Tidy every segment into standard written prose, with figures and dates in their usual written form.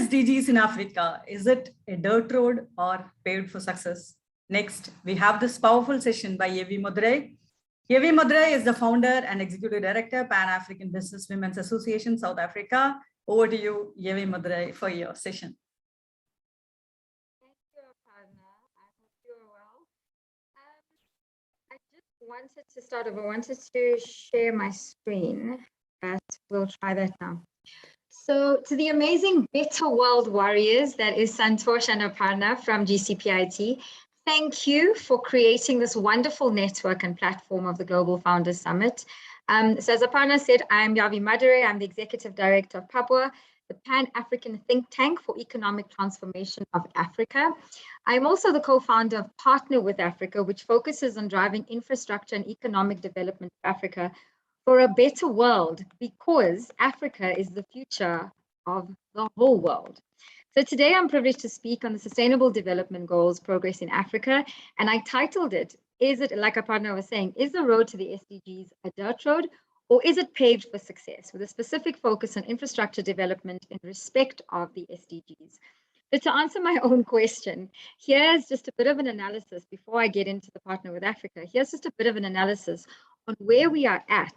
SDGs in Africa? Is it a dirt road or paved for success? Next, we have this powerful session by YAVI MADURAI. YAVI MADURAI is the founder and executive director, Pan-African Business Women's Association, South Africa. Over to you, YAVI MADURAI, for your session. Thank you, Aparna. I hope you're well. I just wanted to start off. I wanted to share my screen, but we'll try that now. So to the amazing Better World Warriors, that is Santosh and Aparna from GCPIT, thank you for creating this wonderful network and platform of the Global Founders Summit. So as Aparna said, I'm YAVI MADURAI. I'm the Executive Director of PAPWA, the Pan-African think tank for economic transformation of Africa. I'm also the co-founder of Partner with Africa, which focuses on driving infrastructure and economic development of Africa for a better world, because Africa is the future of the whole world. So today I'm privileged to speak on the Sustainable Development Goals Progress in Africa, and I titled it, is it, like Aparna was saying, is the road to the SDGs a dirt road, or is it paved for success, with a specific focus on infrastructure development in respect of the SDGs? But to answer my own question, here's just a bit of an analysis before I get into the Partner with Africa. Here's just a bit of an analysis on where we are at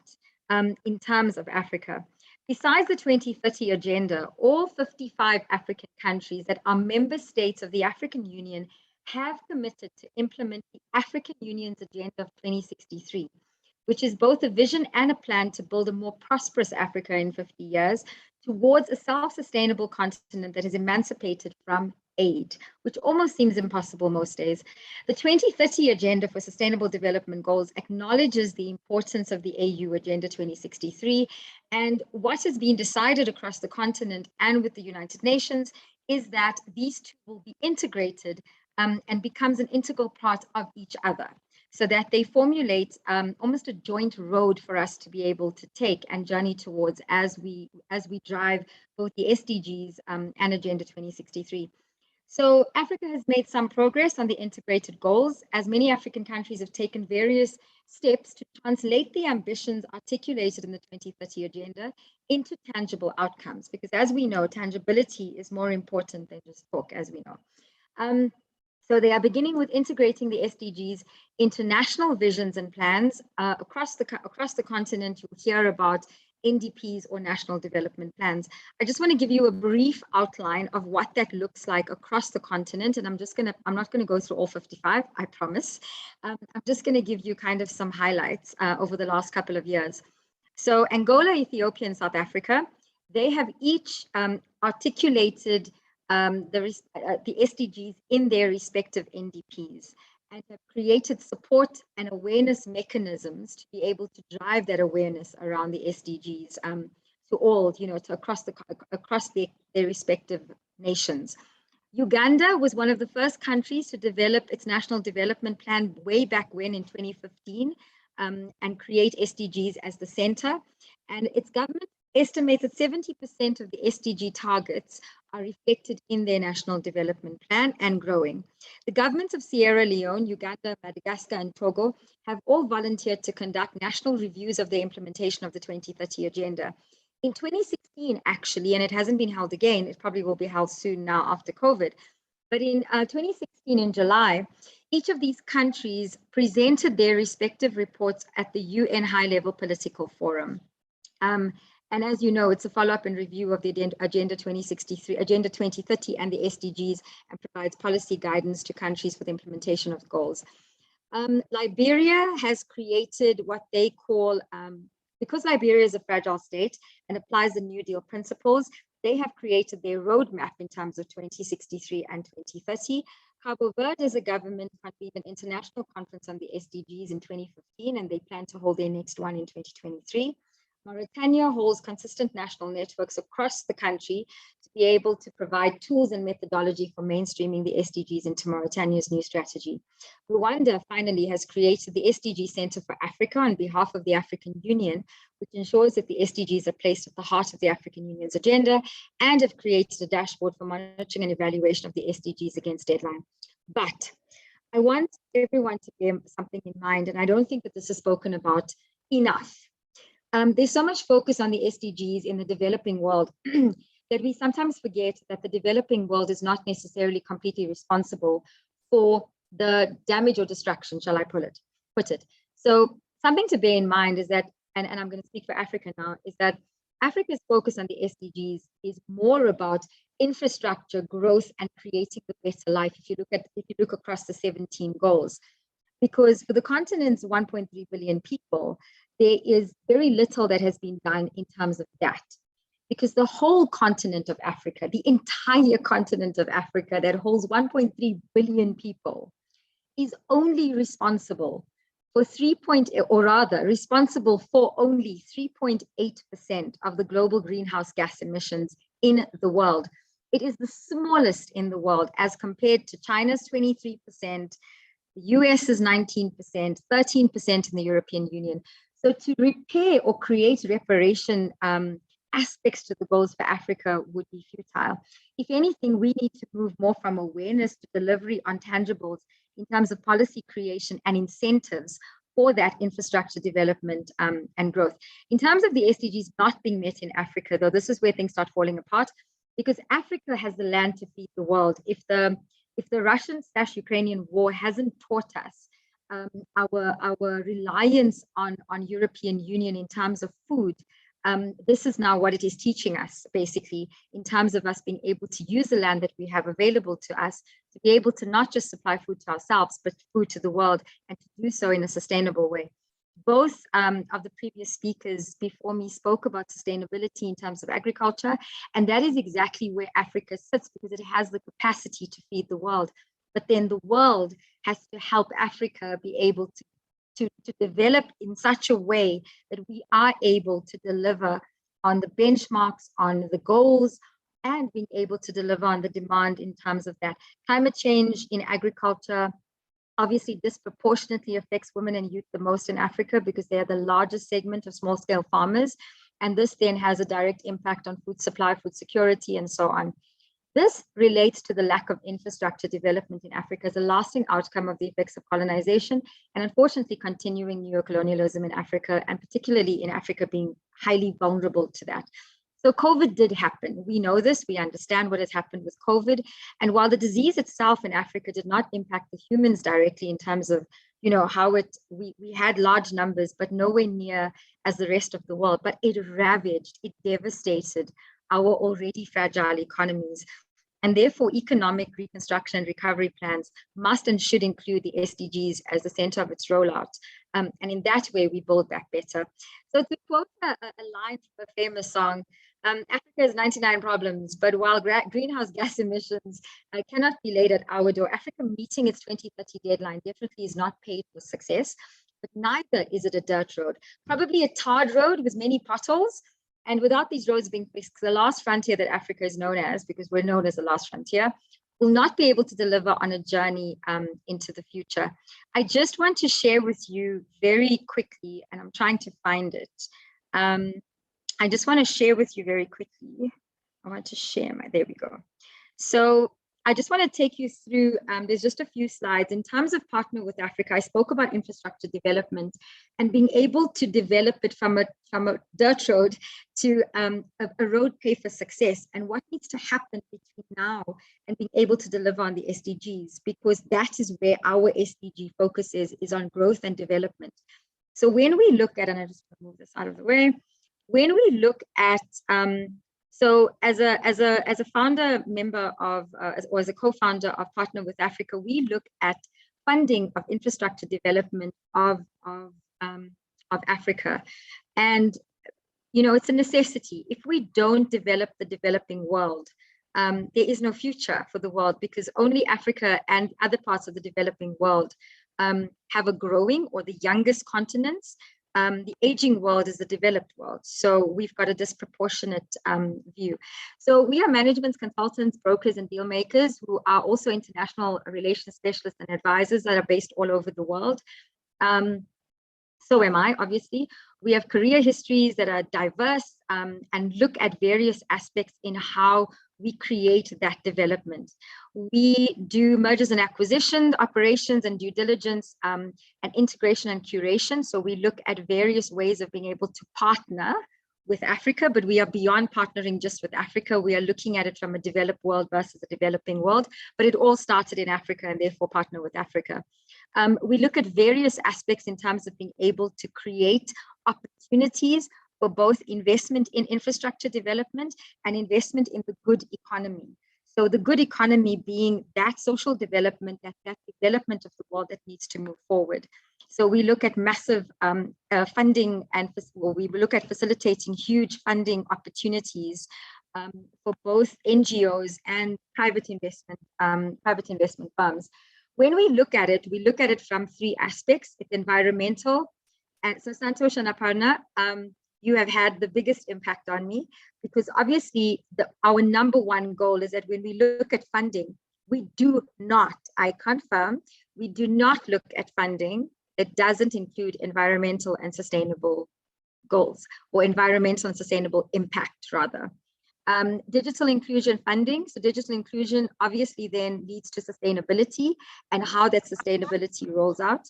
in terms of Africa. Besides the 2030 agenda, all 55 African countries that are member states of the African Union have committed to implement the African Union's Agenda of 2063, which is both a vision and a plan to build a more prosperous Africa in 50 years towards a self-sustainable continent that is emancipated from aid, which almost seems impossible most days. The 2030 Agenda for Sustainable Development Goals acknowledges the importance of the AU Agenda 2063, and what has been decided across the continent and with the United Nations is that these two will be integrated and becomes an integral part of each other, so that they formulate almost a joint road for us to be able to take and journey towards as we drive both the SDGs and Agenda 2063. So Africa has made some progress on the integrated goals, as many African countries have taken various steps to translate the ambitions articulated in the 2030 Agenda into tangible outcomes, because as we know, tangibility is more important than just talk, as we know. So they are beginning with integrating the SDGs into national visions and plans across the continent. You'll hear about NDPs or national development plans. I just want to give you a brief outline of what that looks like across the continent. And I'm not going to go through all 55, I promise. I'm just going to give you kind of some highlights over the last couple of years. So Angola, Ethiopia, and South Africa, they have each articulated the SDGs in their respective NDPs, and have created support and awareness mechanisms to be able to drive that awareness around the SDGs to all, to across their respective nations. Uganda was one of the first countries to develop its national development plan way back when in 2015 and create SDGs as the center, and its government estimates that 70% of the SDG targets are reflected in their national development plan and growing. The governments of Sierra Leone, Uganda, Madagascar, and Togo have all volunteered to conduct national reviews of the implementation of the 2030 Agenda. In 2016, actually, and it hasn't been held again, it probably will be held soon now after COVID, but in 2016, in July, each of these countries presented their respective reports at the UN High-Level Political Forum. And as you know, it's a follow-up and review of the Agenda 2063, Agenda 2030 and the SDGs, and provides policy guidance to countries for the implementation of goals. Liberia has created what they call, because Liberia is a fragile state and applies the New Deal principles, they have created their roadmap in terms of 2063 and 2030. Cabo Verde as a government convened an international conference on the SDGs in 2015, and they plan to hold their next one in 2023. Mauritania holds consistent national networks across the country to be able to provide tools and methodology for mainstreaming the SDGs into Mauritania's new strategy. Rwanda finally has created the SDG Center for Africa on behalf of the African Union, which ensures that the SDGs are placed at the heart of the African Union's agenda, and have created a dashboard for monitoring and evaluation of the SDGs against deadline. But I want everyone to bear something in mind, and I don't think that this is spoken about enough. There's so much focus on the SDGs in the developing world that we sometimes forget that the developing world is not necessarily completely responsible for the damage or destruction, shall I put it. So something to bear in mind is that, and I'm going to speak for Africa now, is that Africa's focus on the SDGs is more about infrastructure growth and creating a better life. If you look across the 17 goals, because for the continent's 1.3 billion people, there is very little that has been done in terms of that. Because the whole continent of Africa, the entire continent of Africa that holds 1.3 billion people, is only responsible for responsible for only 3.8% of the global greenhouse gas emissions in the world. It is the smallest in the world as compared to China's 23%, the US is 19%, 13% in the European Union. So to repair or create reparation aspects to the goals for Africa would be futile. If anything, we need to move more from awareness to delivery on tangibles in terms of policy creation and incentives for that infrastructure development and growth. In terms of the SDGs not being met in Africa, though, this is where things start falling apart, because Africa has the land to feed the world. If the Russian/Ukrainian war hasn't taught us our reliance on European Union in terms of food, this is now what it is teaching us, basically, in terms of us being able to use the land that we have available to us to be able to not just supply food to ourselves, but food to the world, and to do so in a sustainable way. Both of the previous speakers before me spoke about sustainability in terms of agriculture, and that is exactly where Africa sits, because it has the capacity to feed the world. But then the world has to help Africa be able to develop in such a way that we are able to deliver on the benchmarks, on the goals, and being able to deliver on the demand in terms of that. Climate change in agriculture obviously disproportionately affects women and youth the most in Africa, because they are the largest segment of small-scale farmers. And this then has a direct impact on food supply, food security, and so on. This relates to the lack of infrastructure development in Africa as a lasting outcome of the effects of colonization, and unfortunately continuing neocolonialism in Africa, and particularly in Africa being highly vulnerable to that. So COVID did happen. We know this, we understand what has happened with COVID. And while the disease itself in Africa did not impact the humans directly in terms of, how we had large numbers, but nowhere near as the rest of the world, but it ravaged, it devastated our already fragile economies. And therefore, economic reconstruction and recovery plans must and should include the SDGs as the center of its rollout. And in that way, we build back better. So to quote a line from a famous song, Africa has 99 problems, but while greenhouse gas emissions cannot be laid at our door, Africa meeting its 2030 deadline definitely is not paid for success, but neither is it a dirt road. Probably a tarred road with many potholes. And without these roads being fixed, the last frontier that Africa is known as, because we're known as the last frontier, will not be able to deliver on a journey into the future. I just want to share with you very quickly, and I'm trying to find it. I just want to share with you very quickly. I want to share there we go. So I just want to take you through, there's just a few slides. In terms of Partner with Africa, I spoke about infrastructure development and being able to develop it from a dirt road to a road pay for success, and what needs to happen between now and being able to deliver on the SDGs, because that is where our SDG focus is on growth and development. So when we look at, and I just move this out of the way, when we look at, so as a founder member of, or as a co-founder of Partner with Africa, we look at funding of infrastructure development of Africa. And, it's a necessity. If we don't develop the developing world, there is no future for the world, because only Africa and other parts of the developing world have a growing, or the youngest continents. The aging world is the developed world. So we've got a disproportionate view. So we are management consultants, brokers, and deal makers who are also international relations specialists and advisors that are based all over the world. So am I, obviously. We have career histories that are diverse and look at various aspects in how we create that development. We do mergers and acquisitions, operations and due diligence, and integration and curation. So we look at various ways of being able to partner with Africa, but we are beyond partnering just with Africa. We are looking at it from a developed world versus a developing world, but it all started in Africa and therefore partner with Africa. We look at various aspects in terms of being able to create opportunities for both investment in infrastructure development and investment in the good economy. So the good economy being that social development, that development of the world that needs to move forward. So we look at massive funding and we look at facilitating huge funding opportunities for both NGOs and private investment firms. When we look at it from three aspects. It's environmental. And so Santosh and Aparna, you have had the biggest impact on me, because obviously our number one goal is that when we look at funding, we do not, I confirm, we do not look at funding that doesn't include environmental and sustainable goals, or environmental and sustainable impact rather. Digital inclusion funding. So digital inclusion obviously then leads to sustainability and how that sustainability rolls out.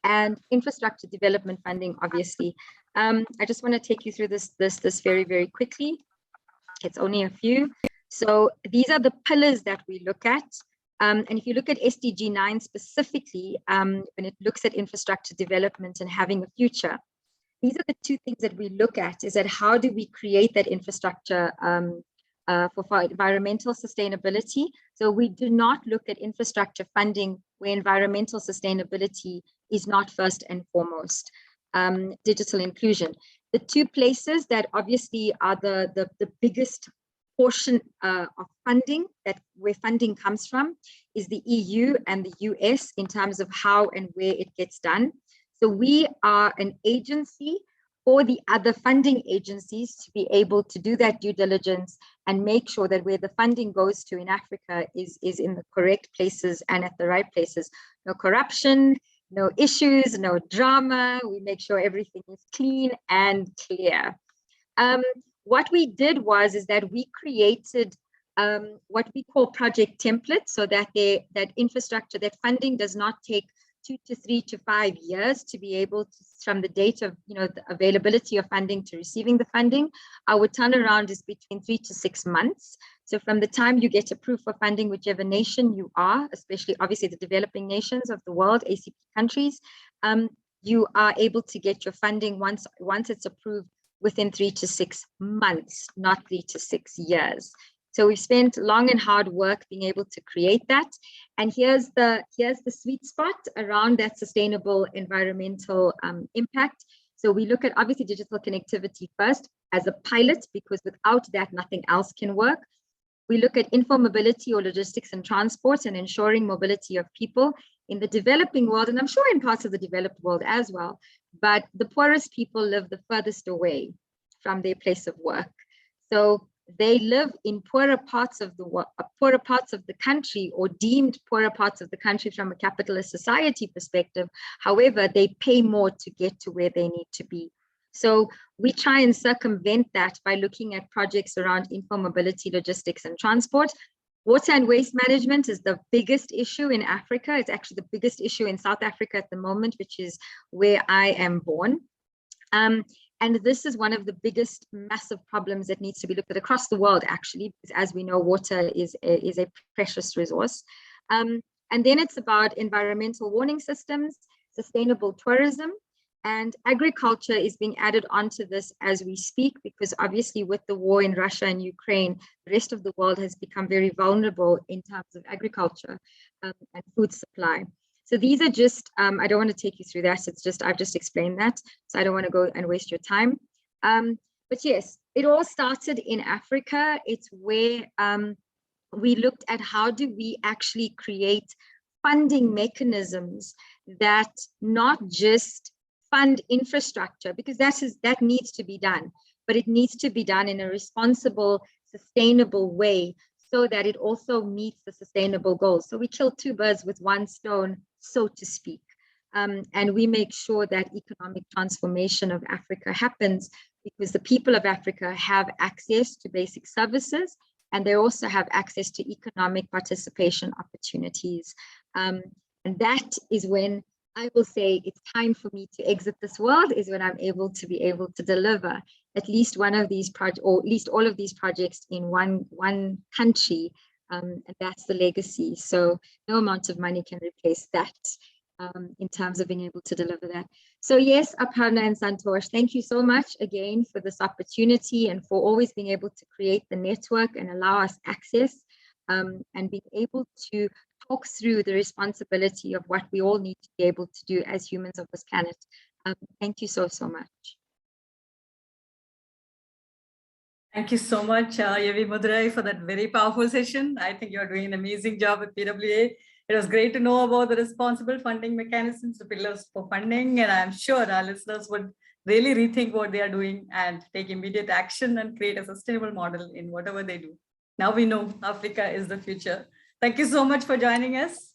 And infrastructure development funding, obviously. I just want to take you through this very, very quickly. It's only a few. So these are the pillars that we look at. And if you look at SDG 9 specifically, when it looks at infrastructure development and having a future, these are the two things that we look at, is that how do we create that infrastructure for environmental sustainability. So we do not look at infrastructure funding where environmental sustainability is not first and foremost. Digital inclusion. The two places that obviously are the biggest portion of funding, where funding comes from, is the EU and the US in terms of how and where it gets done. So we are an agency for the other funding agencies to be able to do that due diligence and make sure that where the funding goes to in Africa is in the correct places and at the right places. No corruption, no issues, no drama. We make sure everything is clean and clear. What we did is that we created what we call project templates, so that that infrastructure, that funding does not take 2 to 3 to 5 years to be able to, from the date of the availability of funding to receiving the funding. Our turnaround is between 3 to 6 months. So from the time you get approved for funding, whichever nation you are, especially obviously the developing nations of the world, ACP countries, you are able to get your funding once it's approved within 3 to 6 months, not 3 to 6 years. So we've spent long and hard work being able to create that. And here's the sweet spot around that sustainable environmental impact. So we look at obviously digital connectivity first as a pilot, because without that, nothing else can work. We look at mobility or logistics and transport and ensuring mobility of people in the developing world, and I'm sure in parts of the developed world as well. But the poorest people live the furthest away from their place of work. So they live in poorer parts of the country, or deemed poorer parts of the country from a capitalist society perspective. However, they pay more to get to where they need to be. So we try and circumvent that by looking at projects around mobility, logistics, and transport. Water and waste management is the biggest issue in Africa. It's actually the biggest issue in South Africa at the moment, which is where I am born. And this is one of the biggest massive problems that needs to be looked at across the world, actually, because as we know, water is a precious resource. And then it's about environmental warning systems, sustainable tourism, and agriculture is being added onto this as we speak, because obviously with the war in Russia and Ukraine, the rest of the world has become very vulnerable in terms of agriculture and food supply. So these are just, I don't want to take you through that. It's just, I've just explained that. So I don't want to go and waste your time. But yes, it all started in Africa. It's where we looked at how do we actually create funding mechanisms that not just fund infrastructure, because that needs to be done, but it needs to be done in a responsible, sustainable way, so that it also meets the sustainable goals. So we kill two birds with one stone, so to speak. And we make sure that economic transformation of Africa happens, because the people of Africa have access to basic services, and they also have access to economic participation opportunities. And that is when I will say it's time for me to exit this world, is when I'm able to deliver at least one of these projects, or at least all of these projects in one country, and that's the legacy. So no amount of money can replace that in terms of being able to deliver that. So yes, Aparna and Santosh, thank you so much again for this opportunity and for always being able to create the network and allow us access and being able to talk through the responsibility of what we all need to be able to do as humans of this planet. Thank you so much. Thank you so much, YAVI Madurai, for that very powerful session. I think you're doing an amazing job at PWA. It was great to know about the responsible funding mechanisms, the pillars for funding, and I'm sure our listeners would really rethink what they are doing and take immediate action and create a sustainable model in whatever they do. Now we know Africa is the future. Thank you so much for joining us.